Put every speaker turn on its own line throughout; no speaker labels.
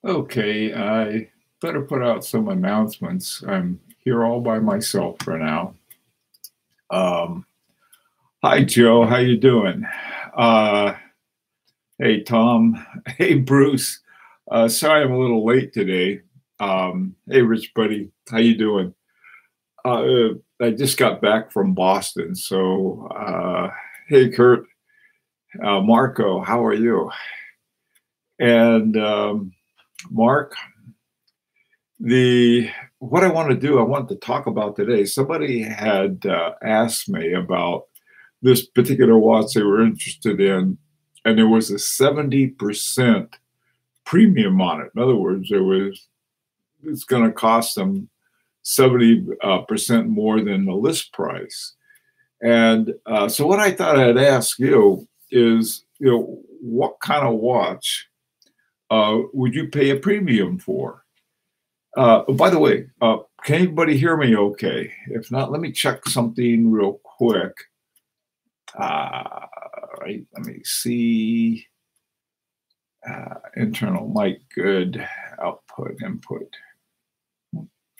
Okay, I better put out some announcements. I'm here all by myself for now. Um, Hi, Joe. How you doing? Uh, hey, Tom. Hey, Bruce. Sorry I'm a little late today. Hey, Rich Buddy. How you doing? I just got back from Boston. Hey, Kurt. Marco, how are you? And Mark, the what I want to do, I want to talk about today. Somebody had asked me about this particular watch they were interested in, and there was a 70% premium on it. In other words, it's going to cost them 70% more than the list price. And so, what I thought I'd ask you is, what kind of watch would you pay a premium for? By the way, can anybody hear me okay? If not, let me check something real quick. Right, let me see. Internal mic, good. Output, input,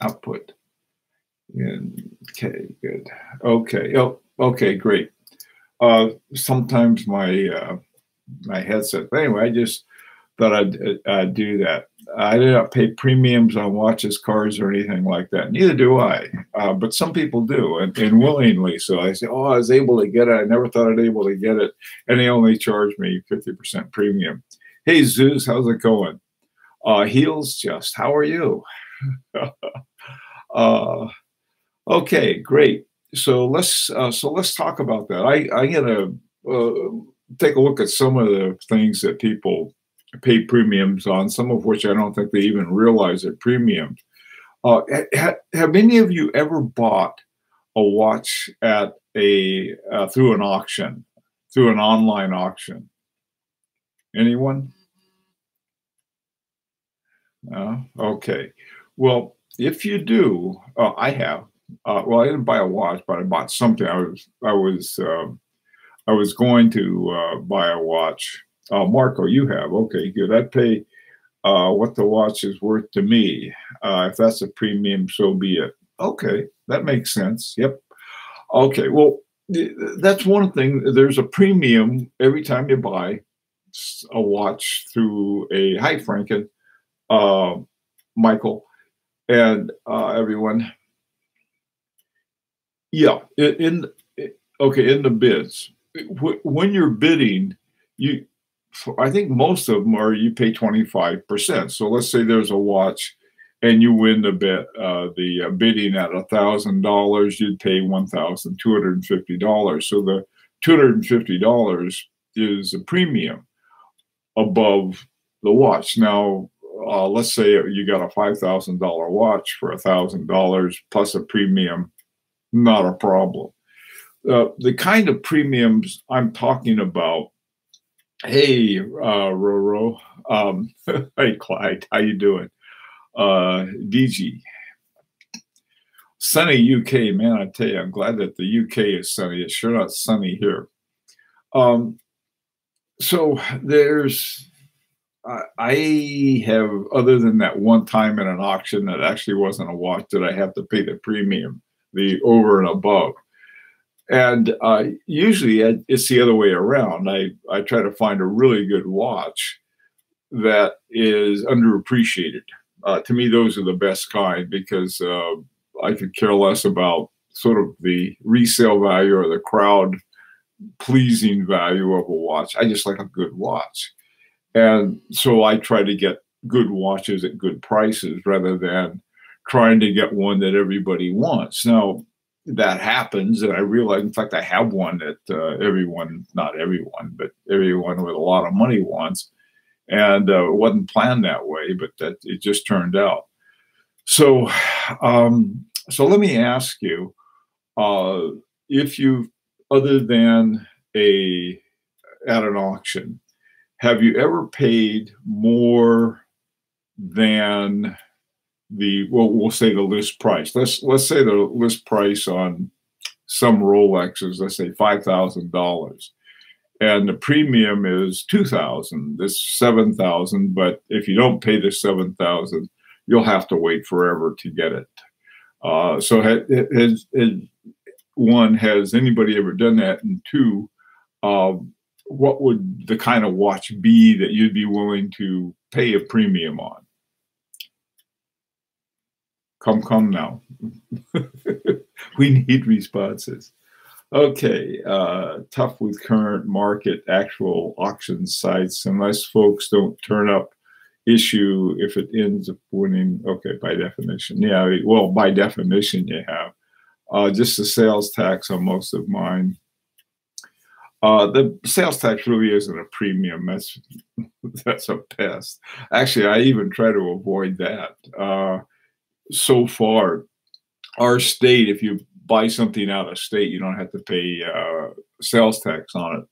output. Okay, good. Okay, oh, okay, great. Sometimes my headset. But anyway, I just thought I'd do that. I did not pay premiums on watches, cars, or anything like that. Neither do I. But some people do, and willingly. So I say, oh, I was able to get it. I never thought I'd be able to get it. And they only charged me 50% premium. Hey, Zeus, how's it going? Heels just, how are you? Okay, great. So let's talk about that. I'm gonna take a look at some of the things that people pay premiums on, some of which I don't think they even realize are premiums. Have any of you ever bought a watch at through an auction, through an online auction? Anyone? No? Okay. Well, if you do, I have. Well, I didn't buy a watch, but I bought something. I was going to buy a watch. Marco, you have. Okay, good. I'd pay what the watch is worth to me. If that's a premium, so be it. Okay, that makes sense. Yep. Okay, well, that's one thing. There's a premium every time you buy a watch through hi, Franken, Michael, and everyone. Yeah, okay, in the bids. When you're bidding, I think most of them are you pay 25%. So let's say there's a watch and you win the bidding at $1,000, you'd pay $1,250. So the $250 is a premium above the watch. Now, let's say you got a $5,000 watch for $1,000 plus a premium, not a problem. The kind of premiums I'm talking about. Hey, Roro. Hey, Clyde. How you doing? DG. Sunny UK, man, I tell you, I'm glad that the UK is sunny. It's sure not sunny here. So I have, other than that one time in an auction that actually wasn't a watch, that I have to pay the premium, the over and above. And usually it's the other way around. I try to find a really good watch that is underappreciated. To me, those are the best kind because I could care less about sort of the resale value or the crowd pleasing value of a watch. I just like a good watch. And so I try to get good watches at good prices rather than trying to get one that everybody wants. Now, that happens, and I realize, in fact, I have one that not everyone, but everyone with a lot of money wants. And it wasn't planned that way, but that it just turned out. So, so let me ask you, if you, other than at an auction, have you ever paid more than we'll say the list price? Let's say the list price on some Rolexes, let's say $5,000, and the premium is 2,000. This 7,000, but if you don't pay the 7,000, you'll have to wait forever to get it. So one, has anybody ever done that? And two, what would the kind of watch be that you'd be willing to pay a premium on? Come now. We need responses. Okay, tough with current market actual auction sites unless folks don't turn up. Issue if it ends up winning. Okay, by definition. Yeah, well, by definition you have. Just the sales tax on most of mine. The sales tax really isn't a premium. That's a pest. Actually, I even try to avoid that. So far, our state, if you buy something out of state, you don't have to pay sales tax on it.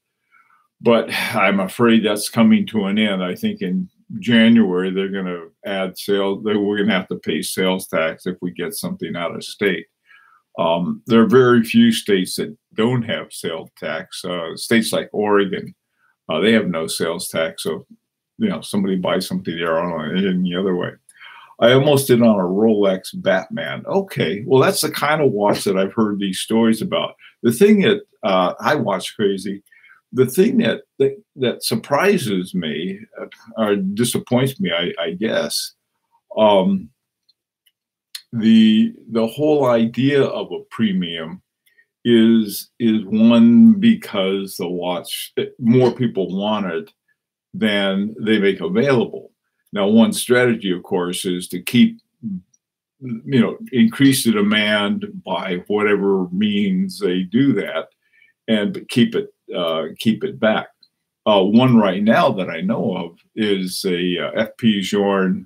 But I'm afraid that's coming to an end. I think in January they're going to add sales. We're going to have to pay sales tax if we get something out of state. There are very few states that don't have sales tax. States like Oregon, they have no sales tax. So, somebody buys something there on any other way. I almost did on a Rolex Batman. Okay, well, that's the kind of watch that I've heard these stories about. The thing that I watch crazy, the thing that surprises me or disappoints me, I guess, the whole idea of a premium is one because the watch, more people want it than they make available. Now, one strategy, of course, is to keep, increase the demand by whatever means they do that, and keep it back. One right now that I know of is a FP Journe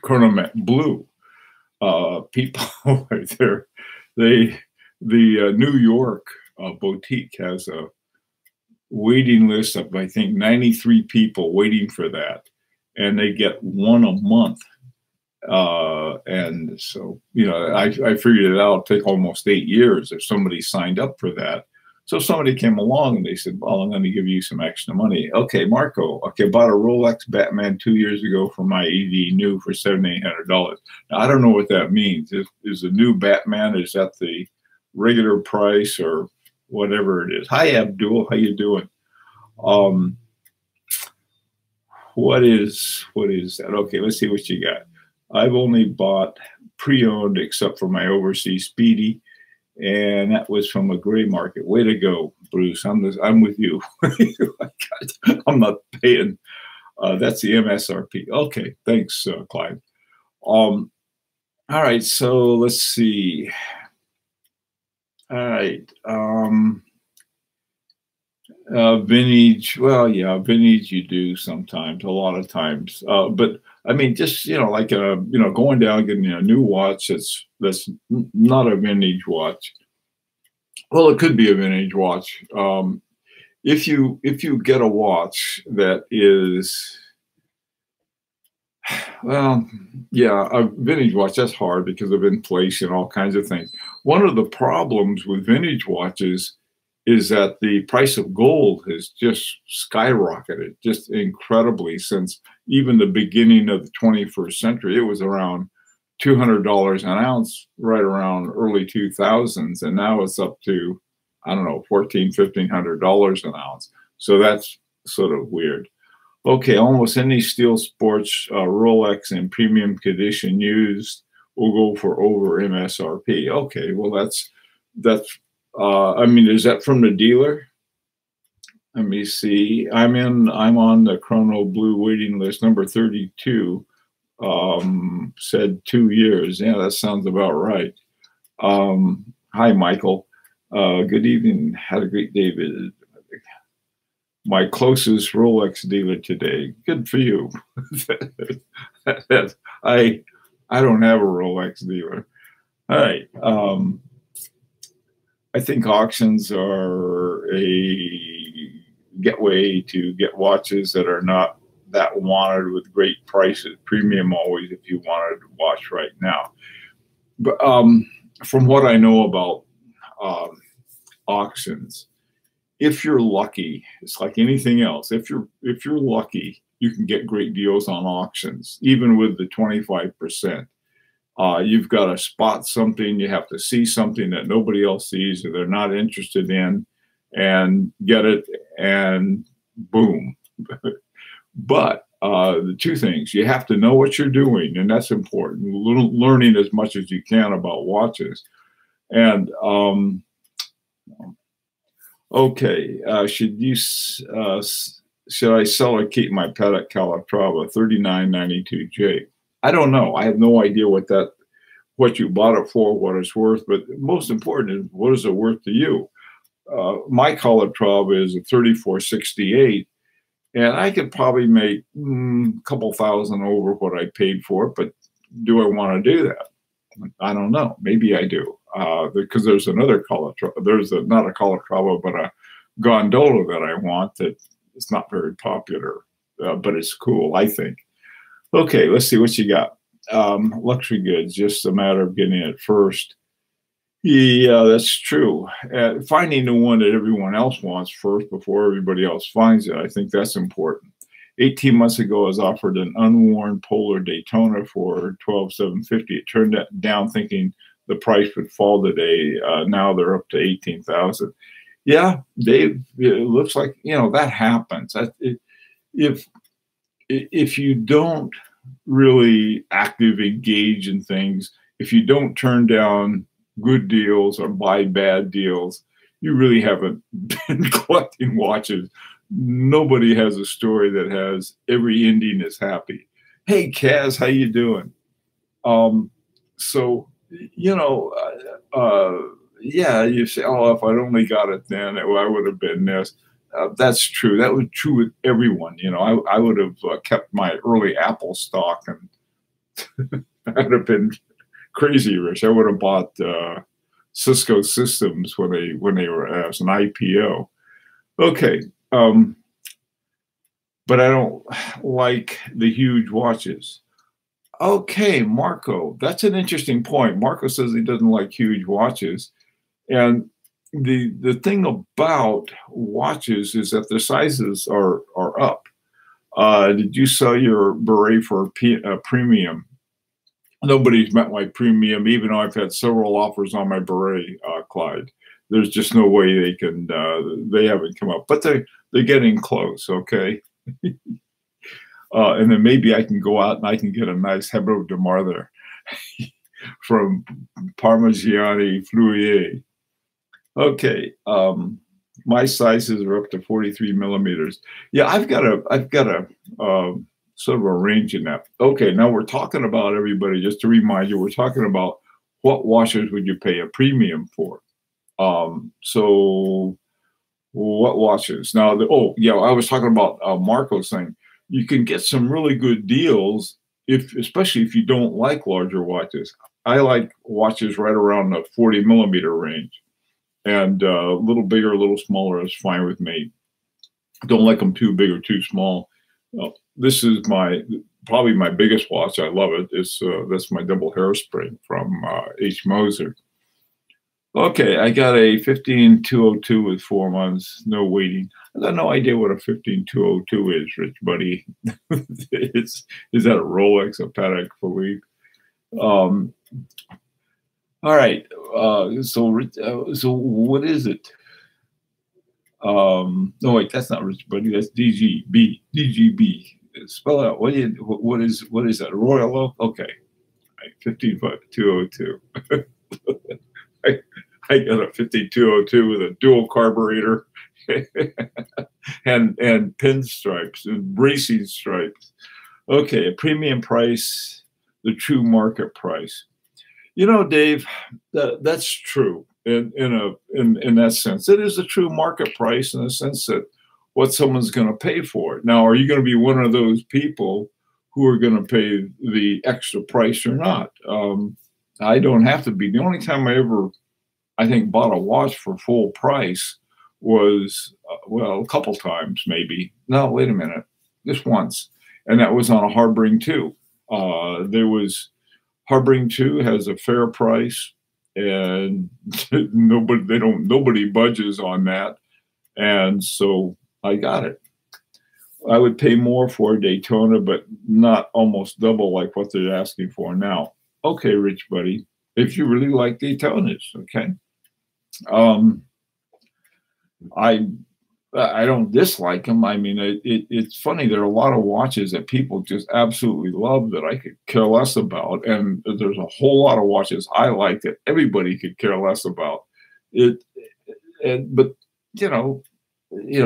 Chronomet Blue. People right there, the New York boutique has a waiting list of, I think, 93 people waiting for that, and they get one a month. And so, I figured it out. It'd take almost 8 years if somebody signed up for that. So somebody came along and they said, well, I'm going to give you some extra money. Okay, Marco, okay, bought a Rolex Batman 2 years ago for my ED new for $7,800. Now, I don't know what that means. Is the new Batman, is that the regular price or whatever it is? Hi, Abdul, how you doing? What is that? Okay, let's see what you got. I've only bought pre-owned except for my overseas Speedy, and that was from a gray market. Way to go, Bruce. I'm with you. I'm not paying. That's the MSRP. Okay, thanks, Clyde. All right, so let's see. All right. Vintage, well, yeah, vintage you do sometimes, a lot of times. But I mean, just, like, going down, getting a new watch that's not a vintage watch. Well, it could be a vintage watch. If you get a watch that is, well, yeah, a vintage watch, that's hard because of inflation, all kinds of things. One of the problems with vintage watches is that the price of gold has just skyrocketed, just incredibly, since even the beginning of the 21st century. It was around $200 an ounce right around early 2000s, and now it's up to, I don't know, $1,400, $1,500 an ounce. So that's sort of weird. Okay, almost any steel sports Rolex in premium condition used will go for over MSRP. Okay, well, that's I mean, is that from the dealer? Let me see. I'm on the Chrono Blue waiting list, number 32. Said 2 years. Yeah, that sounds about right. Hi, Michael. Good evening. Had a great day. My closest Rolex dealer today. Good for you. I don't have a Rolex dealer. All right. I think auctions are a way to get watches that are not that wanted with great prices. Premium always if you wanted to watch right now. But from what I know about auctions, if you're lucky, it's like anything else. If you're lucky, you can get great deals on auctions, even with the 25%. You've got to spot something. You have to see something that nobody else sees or they're not interested in, and get it, and boom. But the two things, you have to know what you're doing, and that's important. Learning as much as you can about watches. And okay, should I sell or keep my Patek Calatrava 3992J? I don't know. I have no idea what you bought it for, what it's worth. But most important is, what is it worth to you? My Calatrava is a 3468, and I could probably make a couple thousand over what I paid for it. But do I want to do that? I don't know. Maybe I do, because there's another Calatrava. There's not a Calatrava, but a gondola that I want that is not very popular, but it's cool, I think. Okay, let's see what you got. Luxury goods, just a matter of getting it first. Yeah, that's true. Finding the one that everyone else wants first before everybody else finds it, I think that's important. 18 months ago, I was offered an unworn Polar Daytona for $12,750. It turned down thinking the price would fall today. Now they're up to $18,000. Yeah, Dave, it looks like, that happens. If you don't really actively engage in things, if you don't turn down good deals or buy bad deals, you really haven't been collecting watches. Nobody has a story that has every ending is happy. Hey, Kaz, how you doing? So, yeah, you say, oh, if I'd only got it then, I would have been this. That's true. That was true with everyone. I would have kept my early Apple stock, and I'd have been crazy rich. I would have bought Cisco Systems when they were as an IPO. Okay. But I don't like the huge watches. Okay, Marco, that's an interesting point. Marco says he doesn't like huge watches. And the thing about watches is that the sizes are up. Did you sell your beret for a premium? Nobody's met my premium, even though I've had several offers on my beret, Clyde. There's just no way they haven't come up, but they're getting close, okay? And then maybe I can go out and I can get a nice Hebrew de Martha from Parmigiani Fleurier. Okay, my sizes are up to 43 millimeters. Yeah, I've got a sort of a range in that. Okay, now we're talking about, everybody, just to remind you, we're talking about what watches would you pay a premium for. So what watches? Now, I was talking about Marco's thing. You can get some really good deals, especially if you don't like larger watches. I like watches right around the 40 millimeter range, and a little bigger, a little smaller is fine with me. Don't like them too big or too small. This is probably my biggest watch. I love it. That's my double hairspring from H. Moser. Okay, I got a 15202 with 4 months, no waiting. I got no idea what a 15202 is, Rich Buddy. Is that a Rolex, a Patek Philippe? All right. So what is it? No, wait, that's not Rich Buddy. That's DGB. DGB. Spell out. What is that? Royal Oak? Okay. 15202. I got a 5202 with a dual carburetor and pinstripes and bracing stripes. Okay, a premium price, the true market price. Dave, that's true in that sense. It is a true market price in the sense that what someone's going to pay for it. Now, are you going to be one of those people who are going to pay the extra price or not? I don't have to be. The only time I ever, I think, bought a watch for full price was, a couple times maybe. No, wait a minute. Just once. And that was on a Harbring 2. There was, Harbring 2 has a fair price, and nobody budges on that. And so I got it. I would pay more for a Daytona, but not almost double like what they're asking for now. Okay, Rich Buddy, if you really like Daytonas, okay. I don't dislike them. I mean, it's funny. There are a lot of watches that people just absolutely love that I could care less about, and there's a whole lot of watches I like that everybody could care less about. But you know,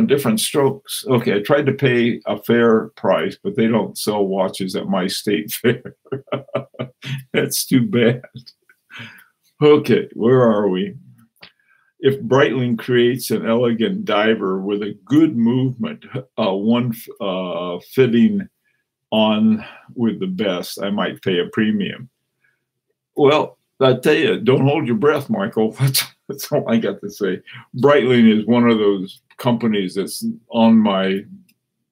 different strokes. Okay, I tried to pay a fair price, but they don't sell watches at my state fair. That's too bad. Okay, where are we? If Breitling creates an elegant diver with a good movement, one fitting on with the best, I might pay a premium. Well, I tell you, don't hold your breath, Michael. That's all I got to say. Breitling is one of those companies that's on my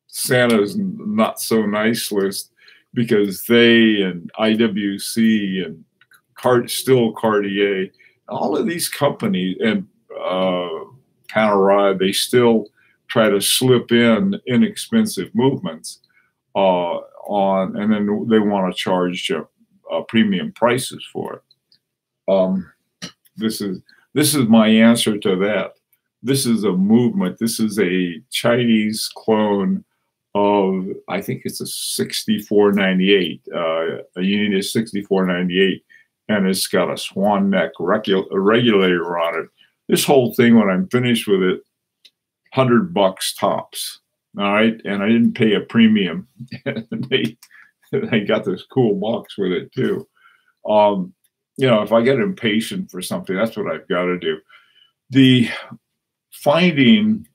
Santa's not so nice list, because they and IWC and still Cartier, all of these companies, and Panerai, they still try to slip in inexpensive movements and then they want to charge premium prices for it. This is my answer to that. This is a movement. This is a Chinese clone of, I think it's a 6498, a unit is 6498, and it's got a swan neck regulator on it. This whole thing, when I'm finished with it, $100 tops. All right, and I didn't pay a premium. They got this cool box with it too. You know, if I get impatient for something, that's what I've got to do. The finding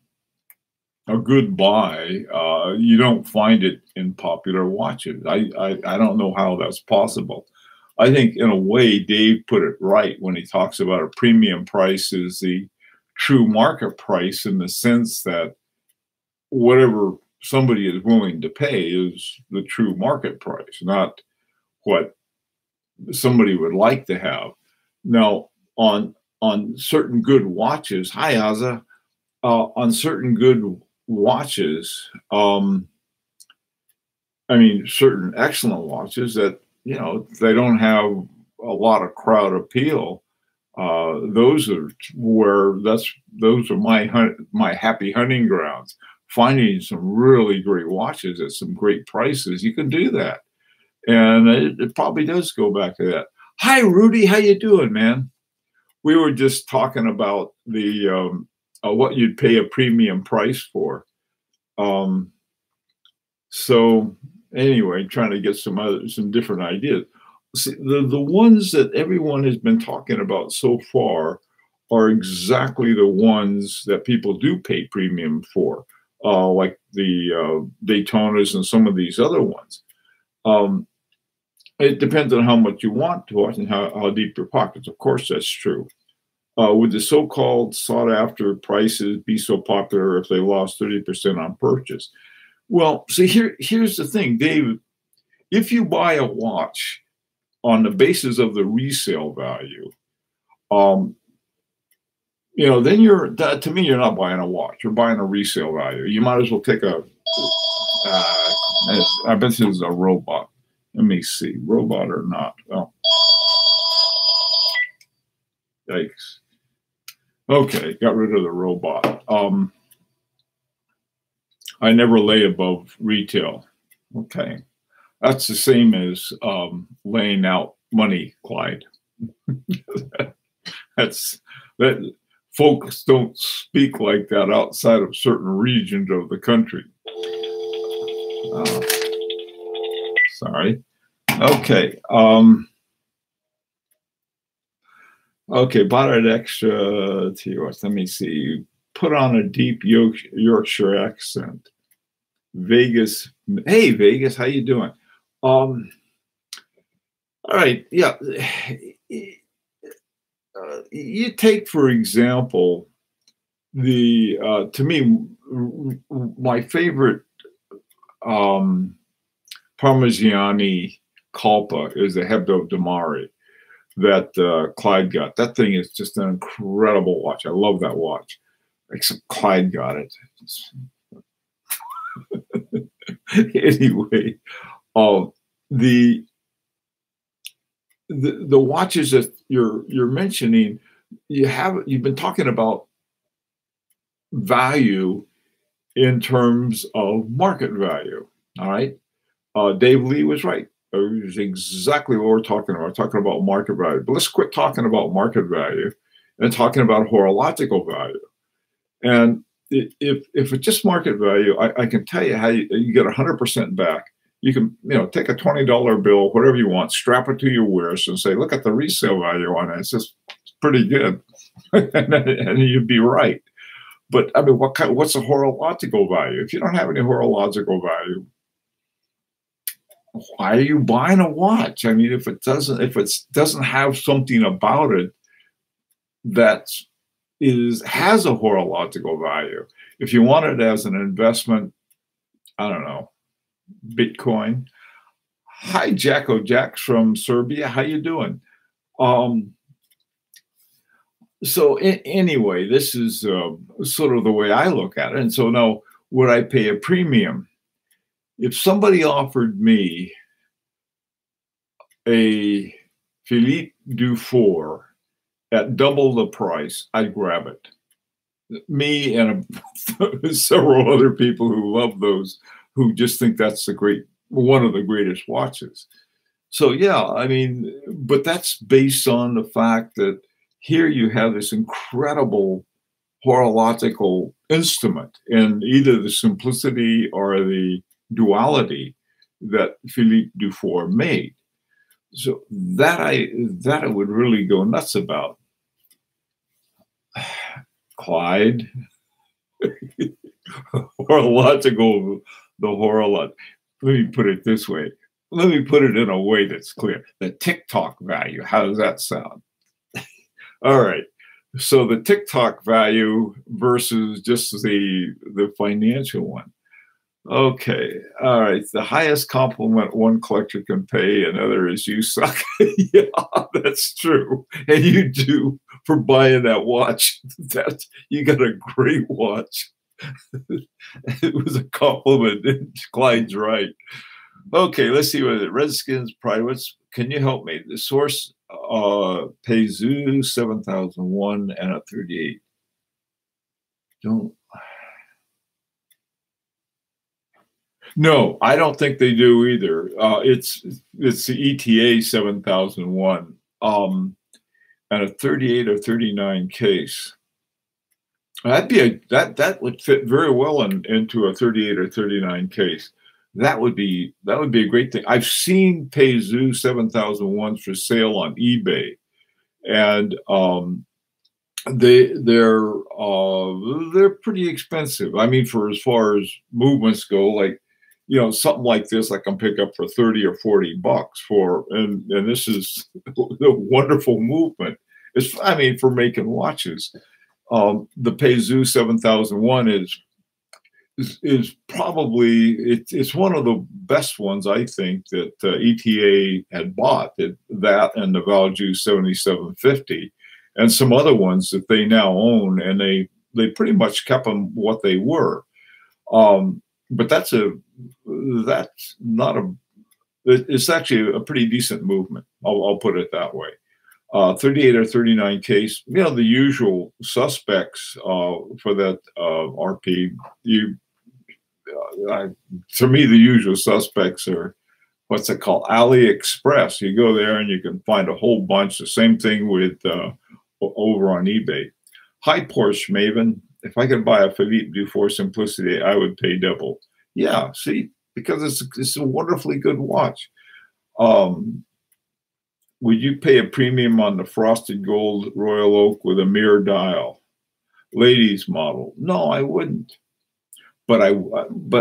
a good buy, you don't find it in popular watches. I don't know how that's possible. I think in a way, Dave put it right when he talks about a premium price is the true market price, in the sense that whatever somebody is willing to pay is the true market price, not what somebody would like to have. Now, on certain good watches, hi Aza, on certain good watches, I mean, certain excellent watches that, you know, they don't have a lot of crowd appeal. Those are my happy hunting grounds. Finding some really great watches at some great prices, you can do that, and it probably does go back to that. Hi, Rudy, how you doing, man? We were just talking about the what you'd pay a premium price for. So anyway, trying to get some different ideas. See, the ones that everyone has been talking about so far are exactly the ones that people do pay premium for, like the Daytonas and some of these other ones. It depends on how much you want to watch and how deep your pockets. Of course, that's true. Would the so-called sought-after prices be so popular if they lost 30% on purchase? Well, see, here's the thing, David. If you buy a watch on the basis of the resale value, you know, then to me, you're not buying a watch. You're buying a resale value. You might as well take a, I bet this is a robot. Let me see, robot or not. Well, yikes. Okay, got rid of the robot. I never lay above retail. Okay. That's the same as laying out money, Clyde. that folks don't speak like that outside of certain regions of the country. Sorry. Okay. Okay, bought an extra TOS. Let me see. Put on a deep Yorkshire accent. Vegas. Hey, Vegas, how you doing? All right, yeah. You take, for example, the to me, my favorite Parmigiani Colpa is the Hebdo Damari that Clyde got. That thing is just an incredible watch. I love that watch. except Clyde got it. Anyway, the watches that you're mentioning, you've been talking about value in terms of market value. All right. Dave Lee was right. It was exactly what we're talking about. We're talking about market value. But let's quit talking about market value and talking about horological value. And if it's just market value, I can tell you how you get 100% back. You can, take a $20 bill, whatever you want, strap it to your wrist and say, look at the resale value on it. It's just pretty good. And you'd be right. But I mean, what's a horological value? If you don't have any horological value, why are you buying a watch? I mean, if it doesn't have something about it that has a horological value. If you want it as an investment, I don't know, Bitcoin. Hi, Jacko Jacks from Serbia. How you doing? So anyway, this is sort of the way I look at it. And so now, would I pay a premium? If somebody offered me a Philippe Dufour at double the price, I'd grab it. Me and several other people who love those, who just think that's one of the greatest watches. So yeah, I mean, but that's based on the fact that here you have this incredible horological instrument in either the simplicity or the duality that Philippe Dufour made. So that I would really go nuts about. Clyde, horological, the horolog. Let me put it this way. Let me put it in a way that's clear. The TikTok value, how does that sound? All right. So the TikTok value versus just the financial one. Okay. All right. The highest compliment one collector can pay, another is you suck. Yeah, that's true. And you do for buying that watch. You got a great watch. It was a compliment. Clyde's right. Okay, let's see what it is. Redskins privates. Can you help me? The source Peizu 7001 and a 38. No, I don't think they do either. It's the ETA 7001 and a 38 or 39 case. That would fit very well into a 38 or 39 case. That would be a great thing. I've seen Peizu 7001s for sale on eBay, and they're pretty expensive. I mean, for as far as movements go, like something like this I can pick up for 30 or 40 bucks and this is a wonderful movement. I mean, for making watches. The Peizu 7001 is probably it's one of the best ones, I think, that ETA had bought. That and the Valjoux 7750 and some other ones that they now own, and they pretty much kept them what they were. But it's actually a pretty decent movement. I'll put it that way. 38 or 39 case, the usual suspects for that RP. For me, the usual suspects are what's it called? AliExpress. You go there and you can find a whole bunch. The same thing with over on eBay. Hi, Porsche Maven. If I could buy a Philippe Dufour Simplicity, I would pay double. Yeah, see, because it's a wonderfully good watch. Would you pay a premium on the frosted gold Royal Oak with a mirror dial? Ladies model. No, I wouldn't. But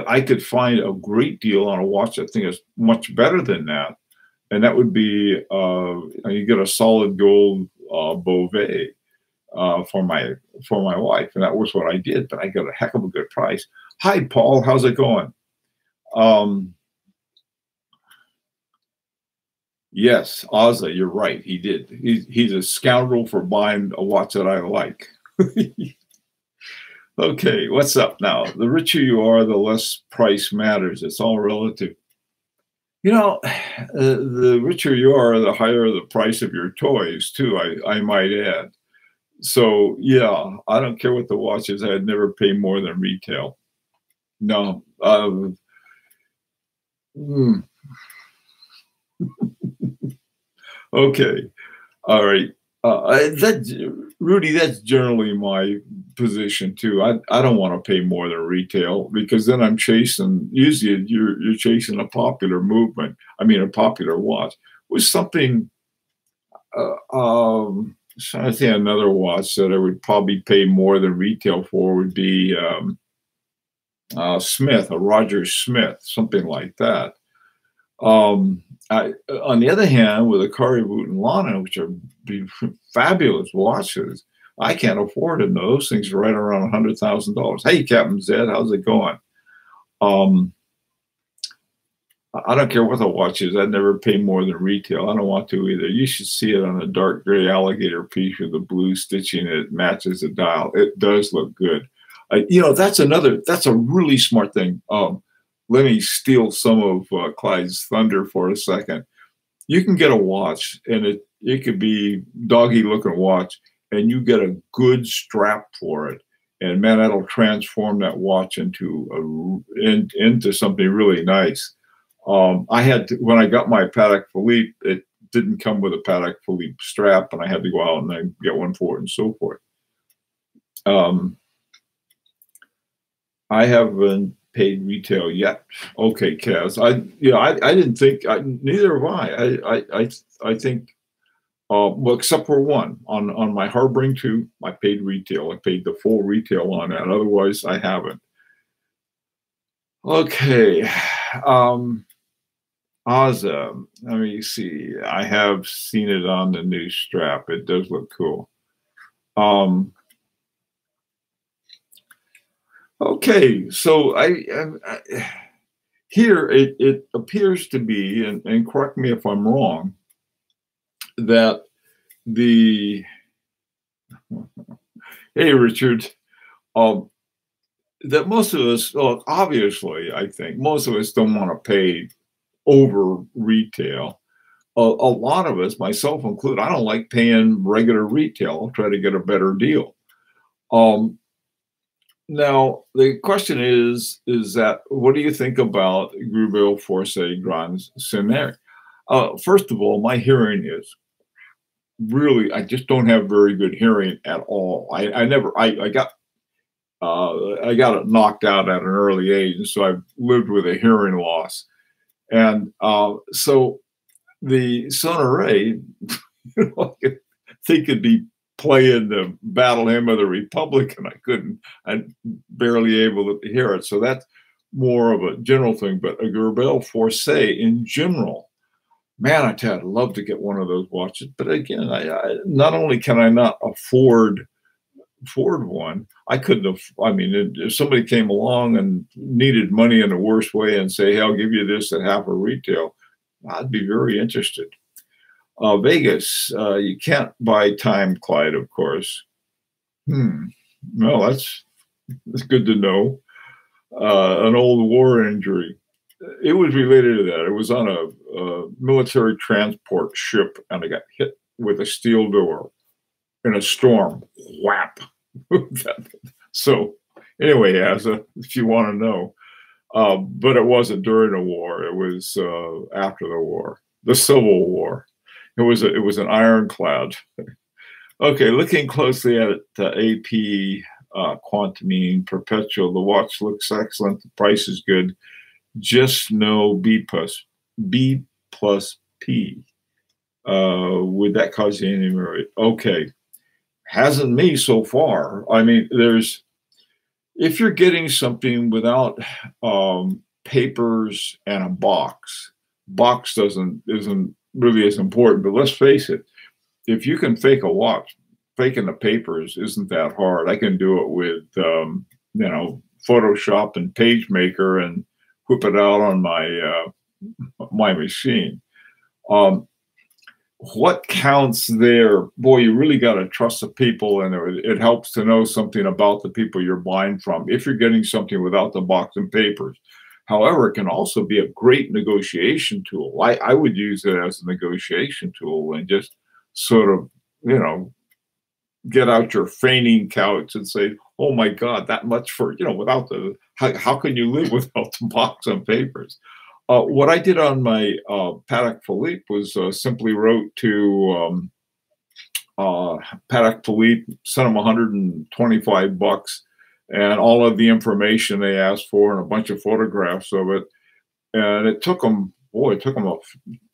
I could find a great deal on a watch I think is much better than that. And that would be, you get a solid gold Beauvais for my wife. And that was what I did, but I got a heck of a good price. Hi, Paul. How's it going? Yes, Ozza, you're right. He did. He's a scoundrel for buying a watch that I like. Okay, what's up now? The richer you are, the less price matters. It's all relative. You know, the richer you are, the higher the price of your toys, too, I might add. So, yeah, I don't care what the watch is. I'd never pay more than retail. No. Hmm, okay. All right. Rudy, that's generally my position too. I don't want to pay more than retail because then I'm chasing. Usually, you're chasing a popular movement. I mean, a popular watch with something. Trying to think another watch that I would probably pay more than retail for would be Smith, a Roger Smith, something like that. Um, on the other hand, with a Kari Wouldnt Lana, which are fabulous watches, I can't afford them. Those things are right around $100,000. Hey, Captain Zed, how's it going? Um, I don't care what the watch is. I'd never pay more than retail. I don't want to either. You should see it on a dark gray alligator piece with the blue stitching. It matches the dial. It does look good. That's a really smart thing. Let me steal some of Clyde's thunder for a second. You can get a watch, and it could be doggy looking watch, and you get a good strap for it, and man, that'll transform that watch into something really nice. When I got my Patek Philippe, it didn't come with a Patek Philippe strap, and I had to go out and then get one for it and so forth. I haven't paid retail yet. Okay, Kaz. I didn't think. Neither have I think. Well, except for one on my Harbring 2, I paid retail. I paid the full retail on that. Otherwise, I haven't. Okay. Awesome. Let me see. I have seen it on the new strap. It does look cool. Okay, so here it appears to be, and correct me if I'm wrong, that the hey Richard, that most of us, well, obviously, I think most of us don't want to pay over retail. A lot of us, myself included, I don't like paying regular retail. I'll try to get a better deal. Now, the question is that what do you think about Grubel Force Grand Scenario? First of all, my hearing is really, I just don't have very good hearing at all. I got it knocked out at an early age, and so I've lived with a hearing loss. And so the Sonore, I think it'd be playing the Battle Hymn of the Republic, and I couldn't. I'm barely able to hear it. So that's more of a general thing. But a Grubel Force in general, man, I'd love to get one of those watches. But again, I not only can I not afford one, I couldn't have. I mean, if somebody came along and needed money in the worst way and say, "Hey, I'll give you this at half a retail," I'd be very interested. Vegas, you can't buy time, Clyde, of course. Well, that's good to know. An old war injury. It was related to that. It was on a military transport ship, and I got hit with a steel door in a storm. Whap. So, anyway, if you want to know, but it wasn't during the war. It was after the war, the Civil War. It was an ironclad. Okay, looking closely at AP Quantamine Perpetual, the watch looks excellent. The price is good. Just no B plus P. Would that cause you any worry? Okay, hasn't me so far. I mean, if you're getting something without papers and a box isn't really as important. But let's face it, if you can fake a watch, faking the papers isn't that hard. I can do it with Photoshop and PageMaker and whip it out on my machine. what counts there, boy, you really got to trust the people, and it helps to know something about the people you're buying from if you're getting something without the box and papers. However, it can also be a great negotiation tool. I would use it as a negotiation tool and just sort of, you know, get out your fainting couch and say, oh my God, that much for, you know, without the, how can you live without the box and papers? What I did on my Patek Philippe was simply wrote to Patek Philippe, sent them 125 bucks and all of the information they asked for and a bunch of photographs of it. And it took them, boy, it took them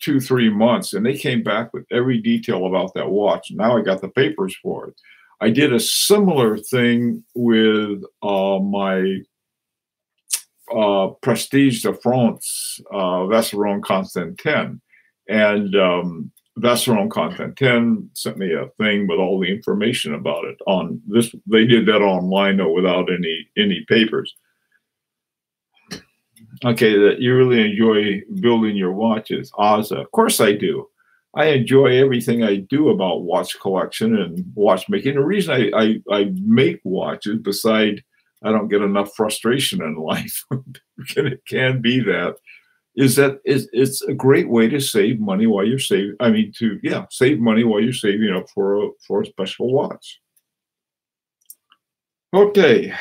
2-3 months, and they came back with every detail about that watch. Now I got the papers for it. I did a similar thing with my Prestige de France Vacheron Constantin, and Vacheron Constantin sent me a thing with all the information about it on this. They did that online though, without any papers. Okay, that you really enjoy building your watches, Ozza. Of course I do. I enjoy everything I do about watch collection and watchmaking. The reason I make watches, beside I don't get enough frustration in life, it can be that, is that it's a great way to save money while you're saving. I mean, save money while you're saving up for a special watch. Okay.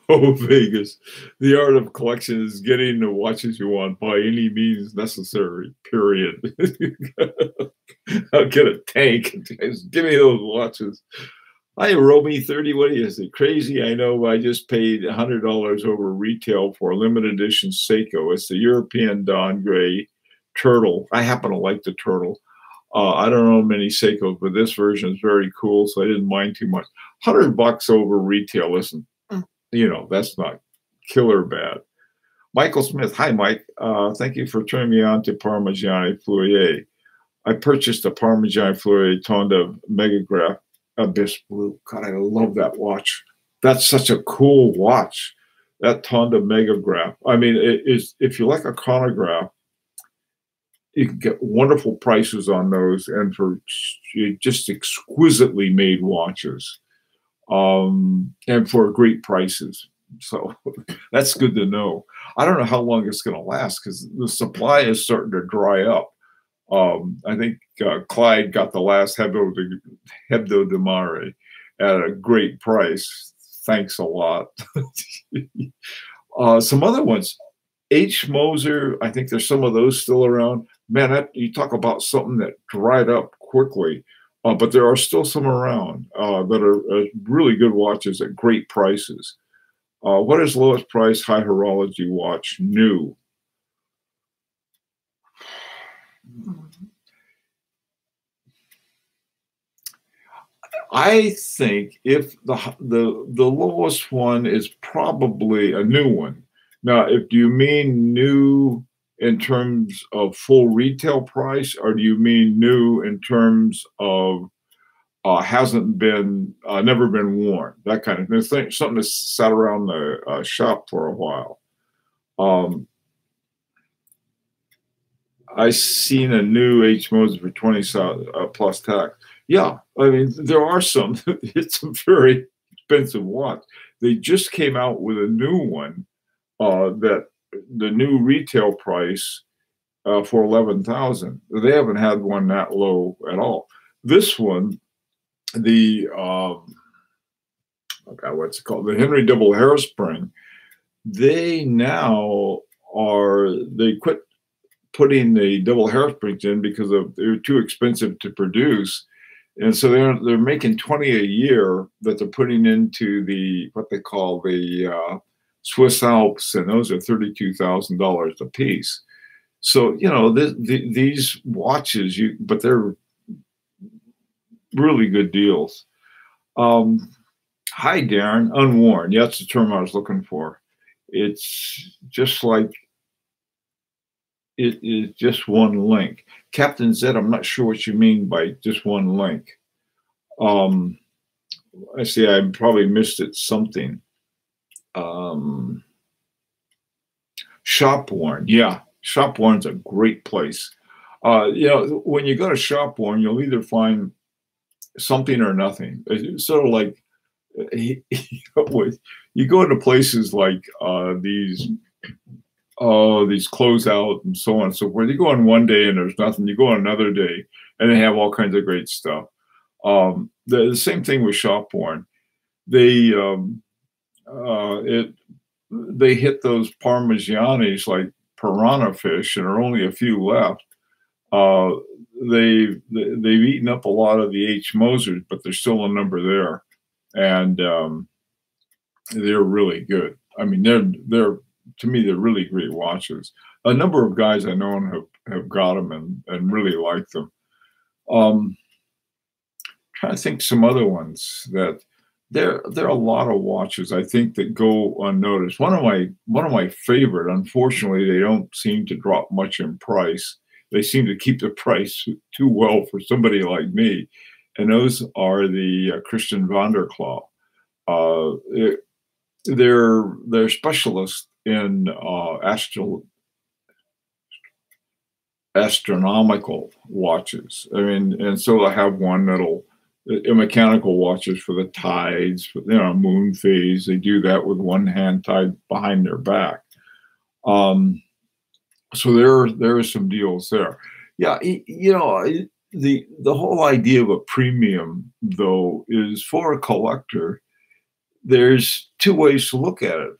Oh, Vegas. The art of collection is getting the watches you want by any means necessary, period. I'll get a tank. Just give me those watches. I Romy 30. What is it? Crazy. I know I just paid $100 over retail for a limited edition Seiko. It's the European Dawn Gray turtle. I happen to like the turtle. I don't know many Seikos, but this version is very cool, so I didn't mind too much. $100 over retail, listen, you know, that's not killer bad. Michael Smith, hi, Mike. Thank you for turning me on to Parmigiani Fleurier. I purchased a Parmigiani Fleurier Tonda Megagraph Abyss Blue. God, I love that watch. That's such a cool watch, that Tonda Megagraph. I mean, it is, if you like a chronograph, you can get wonderful prices on those, and for just exquisitely made watches, and for great prices. So that's good to know. I don't know how long it's going to last because the supply is starting to dry up. I think Clyde got the last Hebdo de Mare at a great price. Thanks a lot. Some other ones, H. Moser, I think there's some of those still around. Man, you talk about something that dried up quickly, but there are still some around that are really good watches at great prices. What is lowest price high horology watch new? I think if the lowest one is probably a new one. Now, if do you mean new in terms of full retail price, or do you mean new in terms of hasn't been never been worn, that kind of thing, something that's sat around the shop for a while? I seen a new H Moser for 20 plus tax. Yeah, I mean there are some. It's a very expensive watch. They just came out with a new one that the new retail price for 11,000. They haven't had one that low at all. This one, the what's it called? The Henry Double Hairspring. They now they quit putting the double hairsprings in because they're too expensive to produce, and so they're making 20 a year that they're putting into the what they call the Swiss Alps, and those are $32,000 a piece. So you know these watches, but they're really good deals. Hi, Darren. Unworn. Yeah, that's the term I was looking for. It's just like it is just one link. Captain Z, I'm not sure what you mean by just one link. I see I probably missed it something. Um, Shopworn, yeah, Shopworn's a great place. You know, when you go to Shopworn, you'll either find something or nothing. It's sort of like you go into places like these closeout and so on and so forth. You go on one day and there's nothing. You go on another day and they have all kinds of great stuff. The same thing with Shopworn. They they hit those Parmigianis like piranha fish, and there are only a few left. Uh, they've eaten up a lot of the H. Mosers, but there's still a number there, and they're really good. I mean, they're to me they're really great watches. A number of guys I know have got them and really like them. Trying to think some other ones that there are a lot of watches I think that go unnoticed. One of my favorite, unfortunately, they don't seem to drop much in price. They seem to keep the price too well for somebody like me, and those are the Christian Vanderklaw. They're specialists in astronomical watches. I mean, and so I have one that'll mechanical watches for the tides, for, you know, moon phase. They do that with one hand tied behind their back. So there are some deals there. Yeah, you know, the whole idea of a premium though is for a collector. There's two ways to look at it.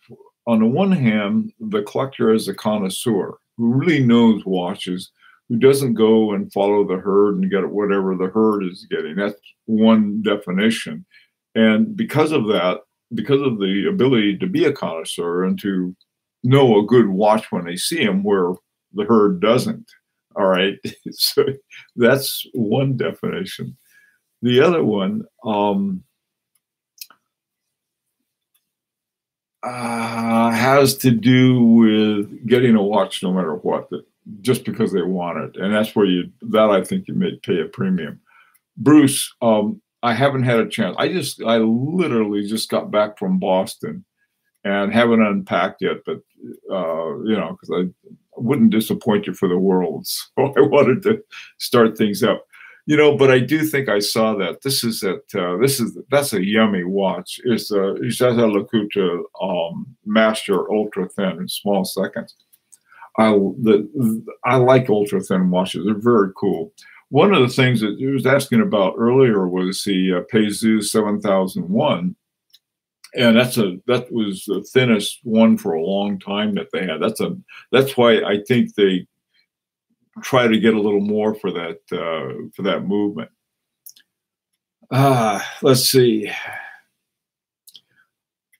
On the one hand, the collector is a connoisseur who really knows watches, who doesn't go and follow the herd and get whatever the herd is getting. That's one definition. And because of that, because of the ability to be a connoisseur and to know a good watch when they see them where the herd doesn't, all right? So that's one definition. The other one has to do with getting a watch no matter what, just because they want it. And that's where I think you may pay a premium. Bruce, I haven't had a chance. I literally just got back from Boston and haven't unpacked yet, but, you know, because I wouldn't disappoint you for the world. So I wanted to start things up, you know, but I do think I saw that. That's a yummy watch. It's a Jaeger LeCoultre Master Ultra Thin, small seconds. I like ultra thin watches. They're very cool. One of the things that you was asking about earlier was the Peizhou 7001, and that was the thinnest one for a long time that they had. That's why I think they try to get a little more for that movement. Let's see.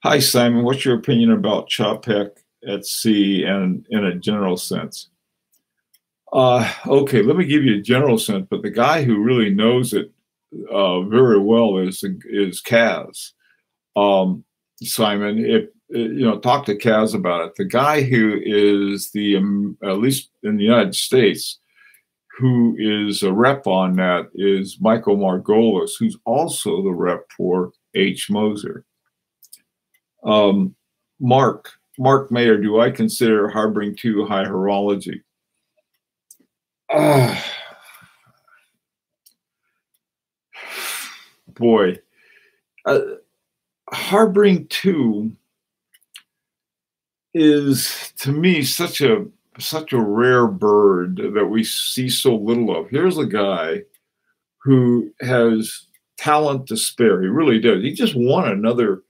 Hi, Simon. What's your opinion about Capek at sea and in a general sense? Okay, let me give you a general sense, but the guy who really knows it very well is Kaz. Simon, if you know, talk to Kaz about it. The guy who is at least in the United States, who is a rep on that is Michael Margolis, who's also the rep for H. Moser. Mark Mayer, do I consider harboring too high horology? Boy, harboring too is to me such a rare bird that we see so little of. Here's a guy who has talent to spare. He really does. He just won another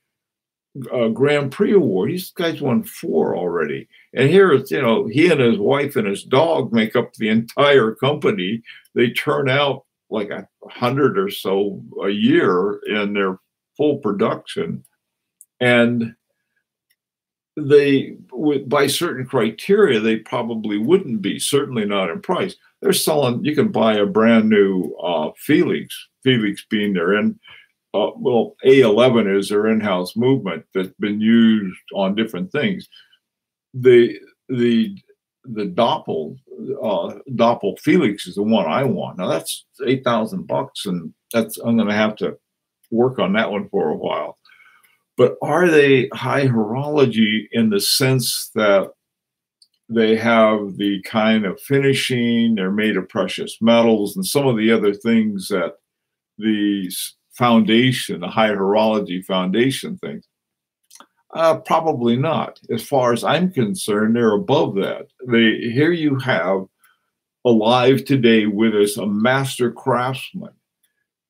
Grand Prix award. These guys won 4 already. And here it's, you know, he and his wife and his dog make up the entire company. They turn out like 100 or so a year in their full production. And by certain criteria, they probably wouldn't be, certainly not in price. They're selling, you can buy a brand new Felix being their well, A11 is their in-house movement that's been used on different things. The Doppel Felix is the one I want. Now that's $8,000, and I'm going to have to work on that one for a while. But are they high horology in the sense that they have the kind of finishing, they're made of precious metals, and some of the other things that the foundation, the high horology foundation things? Probably not. As far as I'm concerned, they're above that. Here you have alive today with us a master craftsman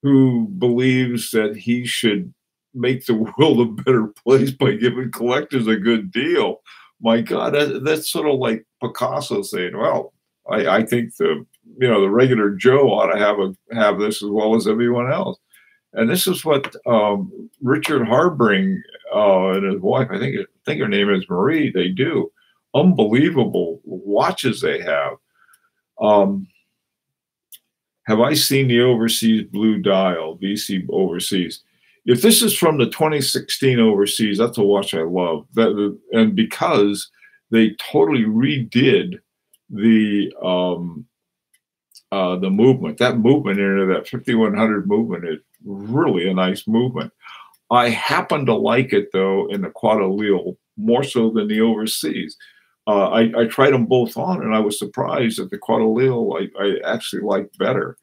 who believes that he should make the world a better place by giving collectors a good deal. My God, that's sort of like Picasso saying, "Well, I think the regular Joe ought to have this as well as everyone else." And this is what Richard Harbring and his wife, I think her name is Marie, they do. Unbelievable watches they have. Have I seen the Overseas Blue Dial, VC Overseas? If this is from the 2016 Overseas, that's a watch I love. And because they totally redid the movement, that movement into that 5100 movement is really a nice movement. I happen to like it though in the Quadrille more so than the Overseas. I tried them both on, and I was surprised that the Quadrille I actually liked better.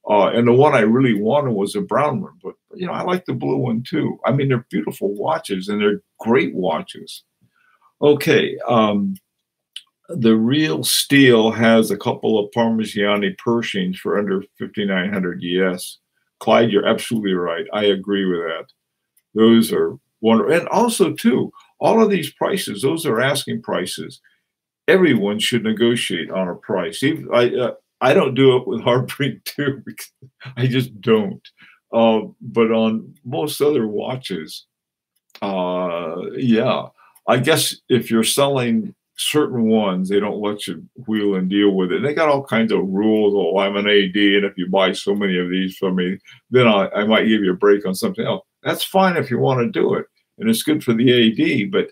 And the one I really wanted was a brown one, but I like the blue one too. I mean, they're beautiful watches, and they're great watches. Okay, the Real Steel has a couple of Parmigiani Pershings for under 5,900 US. Clyde, you're absolutely right. I agree with that. Those are wonderful, and also too, all of these prices, those are asking prices. Everyone should negotiate on a price. I don't do it with Harbring too, because I just don't. But on most other watches, yeah, I guess if you're selling certain ones, they don't let you wheel and deal with it. And they got all kinds of rules. Oh, I'm an AD, and if you buy so many of these from me, then I might give you a break on something else. That's fine if you want to do it, and it's good for the AD. But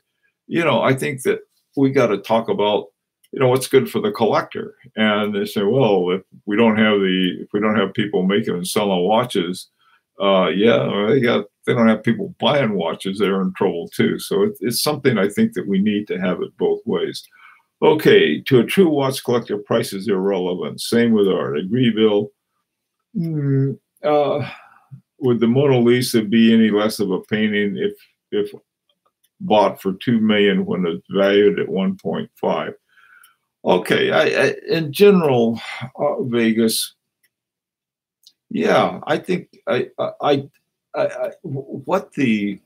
I think that we got to talk about what's good for the collector. And they say, well, if we don't have people making and selling watches, they don't have people buying watches, they're in trouble too. So it's something I think that we need to have it both ways. Okay, to a true watch collector, price is irrelevant. Same with art. Agree, Bill? Would the Mona Lisa be any less of a painting if bought for $2 million when it's valued at 1.5? Okay, in general, Vegas, yeah, I think what the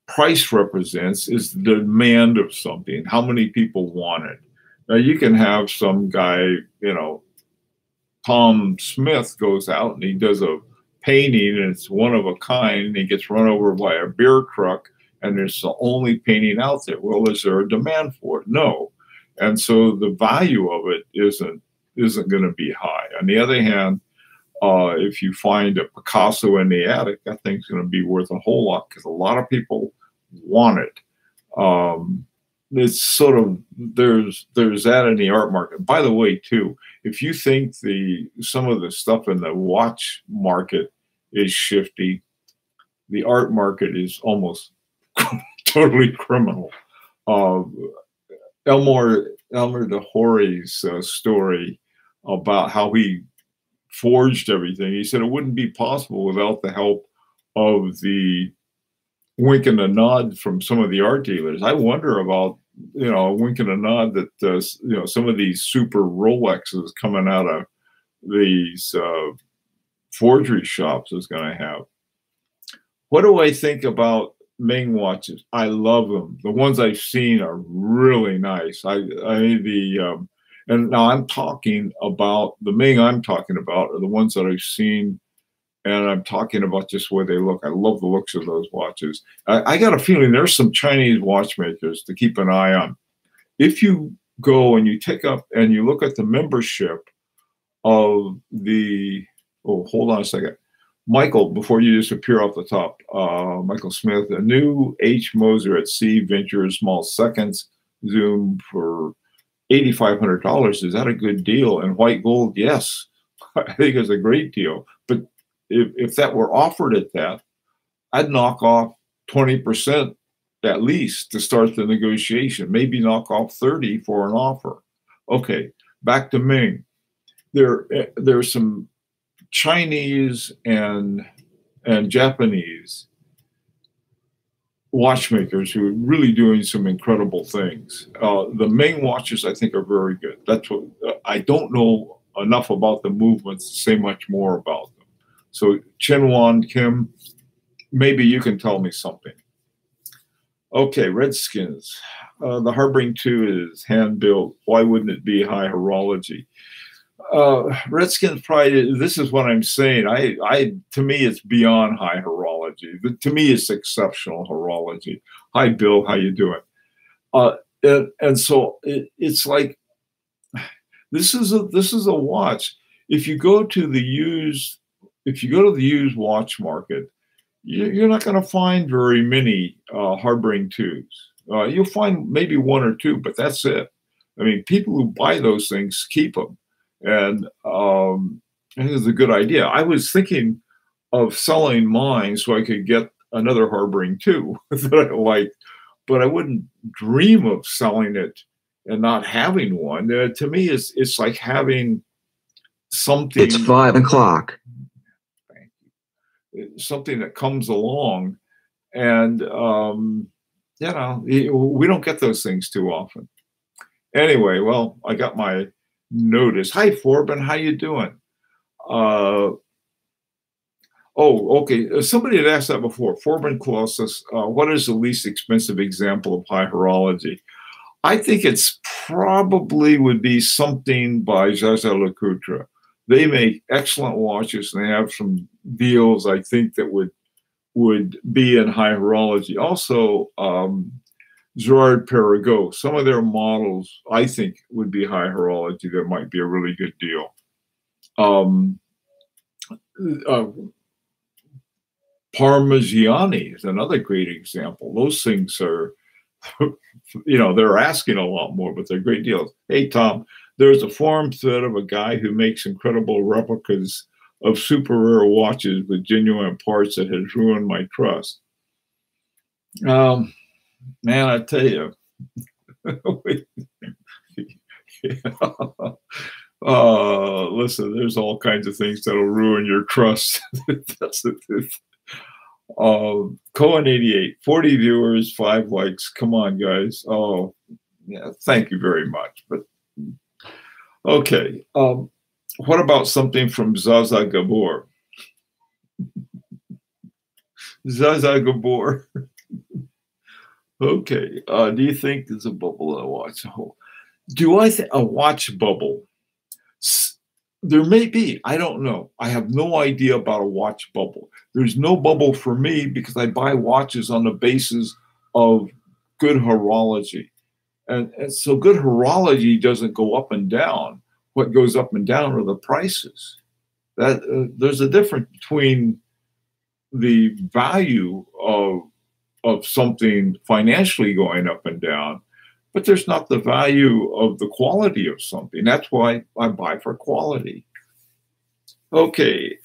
price represents is the demand of something, how many people want it. Now, you can have some guy, Tom Smith goes out and he does a painting and it's one of a kind, and he gets run over by a beer truck, and it's the only painting out there. Well, is there a demand for it? No. And so the value of it isn't going to be high. On the other hand, if you find a Picasso in the attic, that thing's going to be worth a whole lot because a lot of people want it. It's sort of there's that in the art market. By the way, too, if you think some of the stuff in the watch market is shifty, the art market is almost totally criminal. Elmer de Hory's story about how he forged everything. He said it wouldn't be possible without the help of the wink and a nod from some of the art dealers. I wonder about, a wink and a nod that, some of these super Rolexes coming out of these forgery shops is going to have. What do I think about Ming watches? I love them. The ones I've seen are really nice. And now I'm talking about the Ming I'm talking about are the ones that I've seen, and I'm talking about just where they look. I love the looks of those watches. I got a feeling there's some Chinese watchmakers to keep an eye on. If you go and you take up and you look at the membership of hold on a second. Michael, before you disappear off the top, Michael Smith, a new H. Moser at Sea Venture small seconds zoom for $8,500. Is that a good deal? And white gold, yes, I think it's a great deal. But if that were offered at that, I'd knock off 20% at least to start the negotiation, maybe knock off 30 for an offer. Okay, back to Ming. There's some Chinese and Japanese watchmakers who are really doing some incredible things. The Ming watches, I think, are very good. That's what I don't know enough about the movements to say much more about them. So Chen Wan Kim, maybe you can tell me something. Okay, Redskins. The Harbinger 2 is hand-built. Why wouldn't it be high horology? Redskins probably, this is what I'm saying. To me, it's beyond high horology. To me, it's exceptional horology. Hi, Bill, how you doing? And so it's like, this is a watch. If you go to the used watch market, you're not going to find very many Harbinger 2s. You'll find maybe one or two, but that's it. I mean, people who buy those things keep them. And I think it's a good idea. I was thinking of selling mine so I could get another Harbinger 2 that I like, but I wouldn't dream of selling it and not having one. To me, it's like having something.
It's 5 o'clock.
Something that comes along, and you know, we don't get those things too often. Anyway, well, I got my notice. Hi, Forbin, how you doing? Oh, okay. Somebody had asked that before. Forbin Colossus, what is the least expensive example of high horology? I think it's probably would be something by Jaeger-LeCoultre. They make excellent watches, and they have some deals I think that would be in high horology. Also, Gerard Perregaux, some of their models I think would be high horology. That might be a really good deal. Parmigiani is another great example. Those things are, you know, they're asking a lot more, but they're great deals. Hey, Tom, there's a forum thread of a guy who makes incredible replicas of super rare watches with genuine parts that has ruined my trust. Man, I tell you, listen, there's all kinds of things that'll ruin your trust. That's the truth. Cohen 88, 40 viewers, 5 likes. Come on, guys. Oh, yeah, thank you very much. But okay, what about something from Zaza Gabor? Zaza Gabor. Okay, do you think there's a bubble in a watch? Do I think a watch bubble? There may be. I don't know. I have no idea about a watch bubble. There's no bubble for me because I buy watches on the basis of good horology. And so good horology doesn't go up and down. What goes up and down are the prices. There's a difference between the value of something financially going up and down, but there's not the value of the quality of something. That's why I buy for quality. Okay.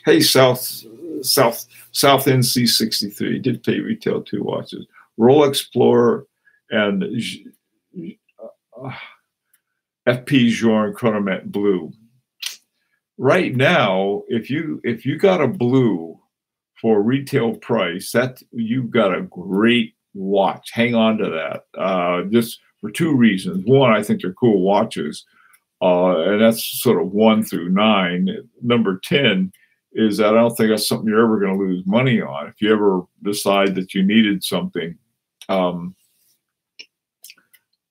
Hey, South NC 63 did pay retail 2 watches. Rolex Explorer and FP Journe Chronomet Blue. Right now, if you got a blue for retail price, that you've got a great watch. Hang on to that. Just for 2 reasons. One, I think they're cool watches, and that's sort of 1 through 9. Number 10 is that I don't think that's something you're ever going to lose money on. If you ever decide that you needed something.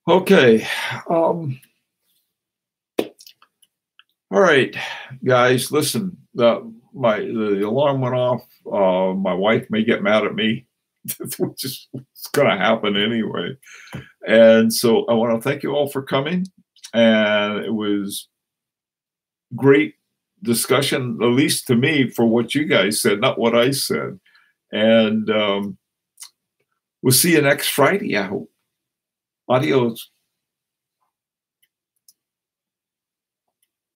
Okay. All right, guys, listen, the alarm went off. My wife may get mad at me, which is going to happen anyway. And so I want to thank you all for coming. And it was great discussion, at least to me, for what you guys said, not what I said. And we'll see you next Friday, I hope. Adios.